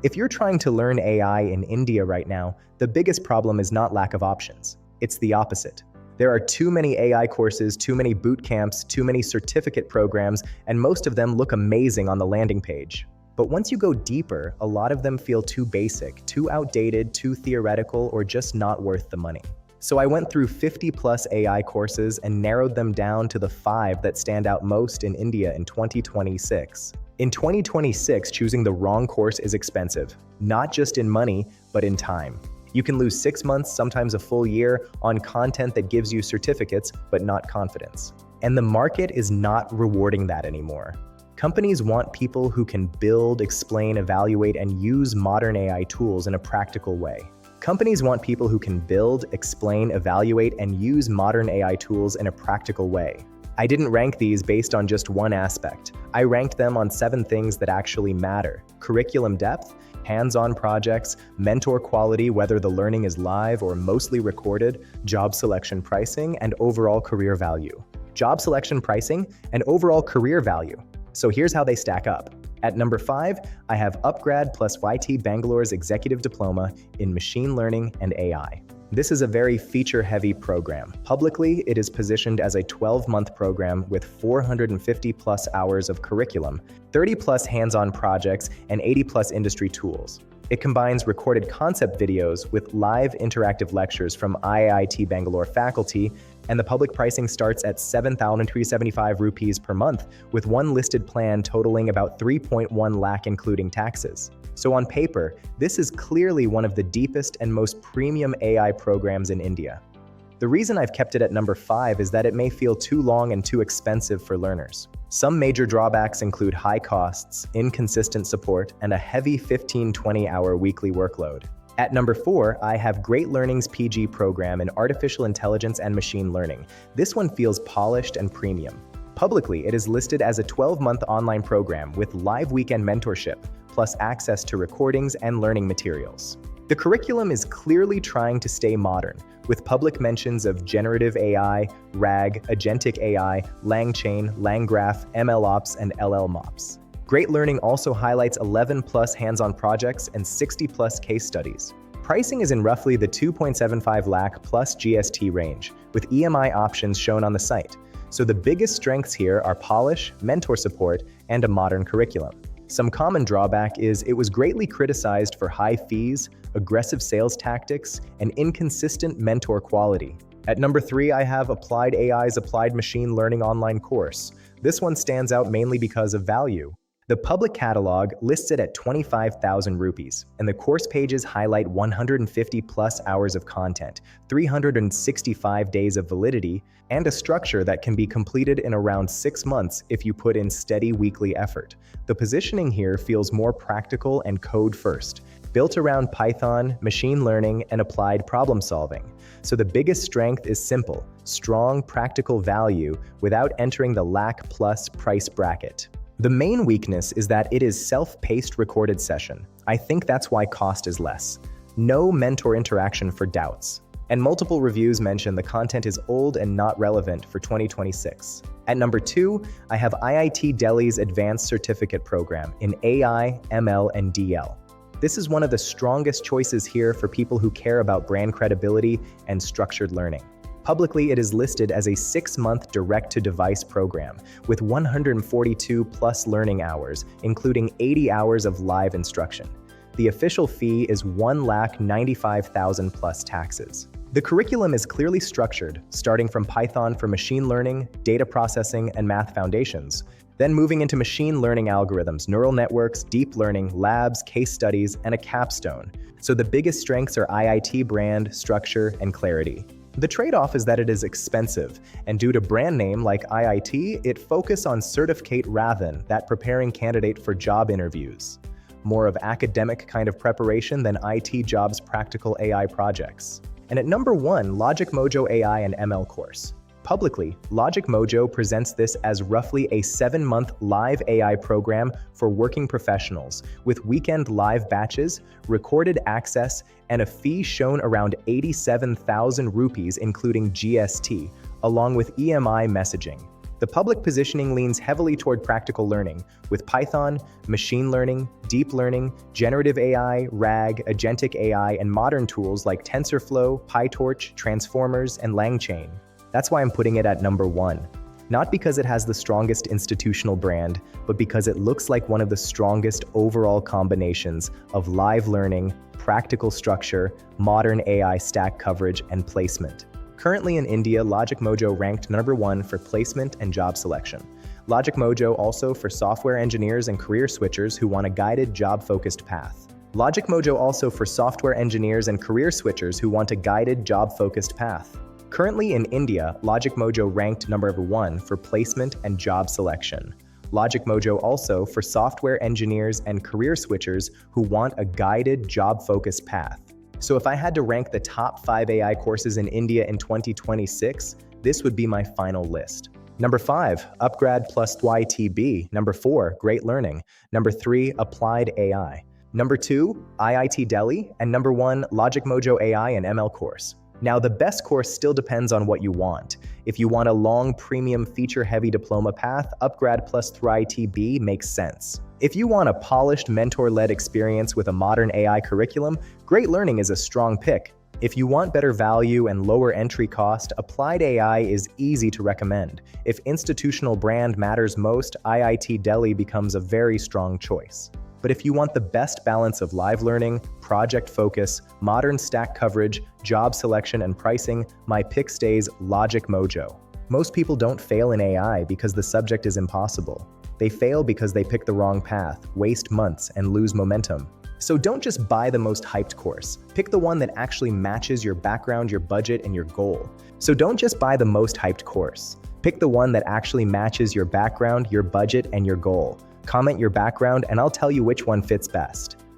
If you're trying to learn AI in India right now, the biggest problem is not lack of options. It's the opposite. There are too many AI courses, too many boot camps, too many certificate programs, and most of them look amazing on the landing page. But once you go deeper, a lot of them feel too basic, too outdated, too theoretical, or just not worth the money. So I went through 50+ AI courses and narrowed them down to the 5 that stand out most in India in 2026. In 2026, choosing the wrong course is expensive, not just in money, but in time. You can lose 6 months, sometimes a full year, on content that gives you certificates, but not confidence. And the market is not rewarding that anymore. Companies want people who can build, explain, evaluate, and use modern AI tools in a practical way. Companies want people who can build, explain, evaluate, and use modern AI tools in a practical way. I didn't rank these based on just one aspect. I ranked them on 7 things that actually matter: curriculum depth, hands-on projects, mentor quality, whether the learning is live or mostly recorded, job selection pricing, and overall career value. Job selection pricing and overall career value. So here's how they stack up. At number 5, I have Upgrad plus IIIT Bangalore's Executive Diploma in Machine Learning and AI. This is a very feature-heavy program. Publicly, it is positioned as a 12-month program with 450+ hours of curriculum, 30+ hands-on projects, and 80+ industry tools. It combines recorded concept videos with live interactive lectures from IIIT Bangalore faculty, and the public pricing starts at 7,375 rupees per month, with one listed plan totaling about 3.1 lakh including taxes. So on paper, this is clearly one of the deepest and most premium AI programs in India. The reason I've kept it at number 5 is that it may feel too long and too expensive for learners. Some major drawbacks include high costs, inconsistent support, and a heavy 15-20 hour weekly workload. At number 4, I have Great Learning's PG program in Artificial Intelligence and Machine Learning. This one feels polished and premium. Publicly, it is listed as a 12-month online program with live weekend mentorship, plus access to recordings and learning materials. The curriculum is clearly trying to stay modern, with public mentions of Generative AI, RAG, Agentic AI, LangChain, LangGraph, MLOps, and LLMops. Great Learning also highlights 11+ hands-on projects and 60+ case studies. Pricing is in roughly the 2.75 lakh plus GST range, with EMI options shown on the site. So the biggest strengths here are polish, mentor support, and a modern curriculum. Some common drawback is it was greatly criticized for high fees, aggressive sales tactics, and inconsistent mentor quality. At number 3, I have Applied AI's Applied Machine Learning online course. This one stands out mainly because of value. The public catalog lists it at 25,000 rupees, and the course pages highlight 150+ hours of content, 365 days of validity, and a structure that can be completed in around 6 months if you put in steady weekly effort. The positioning here feels more practical and code-first, built around Python, machine learning, and applied problem solving. So the biggest strength is simple, strong practical value without entering the lakh plus price bracket. The main weakness is that it is self-paced recorded session. I think that's why cost is less. No mentor interaction for doubts. And multiple reviews mention the content is old and not relevant for 2026. At number 2, I have IIT Delhi's Advanced Certificate Program in AI, ML, and DL. This is one of the strongest choices here for people who care about brand credibility and structured learning. Publicly, it is listed as a 6-month direct-to-device program with 142+ learning hours, including 80 hours of live instruction. The official fee is 1,95,000 plus taxes. The curriculum is clearly structured, starting from Python for machine learning, data processing, and math foundations, then moving into machine learning algorithms, neural networks, deep learning, labs, case studies, and a capstone. So the biggest strengths are IIT brand, structure, and clarity. The trade-off is that it is expensive, and due to brand name like IIT, it focuses on certificate rather than that preparing candidate for job interviews. More of academic kind of preparation than IT jobs practical AI projects. And at number 1, LogicMojo AI and ML Course. Publicly, LogicMojo presents this as roughly a 7-month live AI program for working professionals, with weekend live batches, recorded access, and a fee shown around 87,000 rupees including GST, along with EMI messaging. The public positioning leans heavily toward practical learning, with Python, machine learning, deep learning, generative AI, RAG, agentic AI, and modern tools like TensorFlow, PyTorch, Transformers, and LangChain. That's why I'm putting it at number 1. Not because it has the strongest institutional brand, but because it looks like one of the strongest overall combinations of live learning, practical structure, modern AI stack coverage, and placement. Currently in India, LogicMojo ranked number 1 for placement and job selection. LogicMojo also for software engineers and career switchers who want a guided job-focused path. LogicMojo also for software engineers and career switchers who want a guided job-focused path. Currently in India, LogicMojo ranked number 1 for placement and job selection. LogicMojo also for software engineers and career switchers who want a guided job-focused path. So if I had to rank the top 5 AI courses in India in 2026, this would be my final list. Number 5, Upgrad plus YTB. Number 4, Great Learning. Number 3, Applied AI. Number 2, IIT Delhi. And number 1, LogicMojo AI and ML Course. Now, the best course still depends on what you want. If you want a long, premium, feature-heavy diploma path, Upgrad plus YTB makes sense. If you want a polished, mentor-led experience with a modern AI curriculum, Great Learning is a strong pick. If you want better value and lower entry cost, Applied AI is easy to recommend. If institutional brand matters most, IIT Delhi becomes a very strong choice. But if you want the best balance of live learning, project focus, modern stack coverage, job selection, and pricing, my pick stays LogicMojo. Most people don't fail in AI because the subject is impossible. They fail because they pick the wrong path, waste months, and lose momentum. So don't just buy the most hyped course. Pick the one that actually matches your background, your budget, and your goal. So don't just buy the most hyped course. Pick the one that actually matches your background, your budget, and your goal. Comment your background and I'll tell you which one fits best.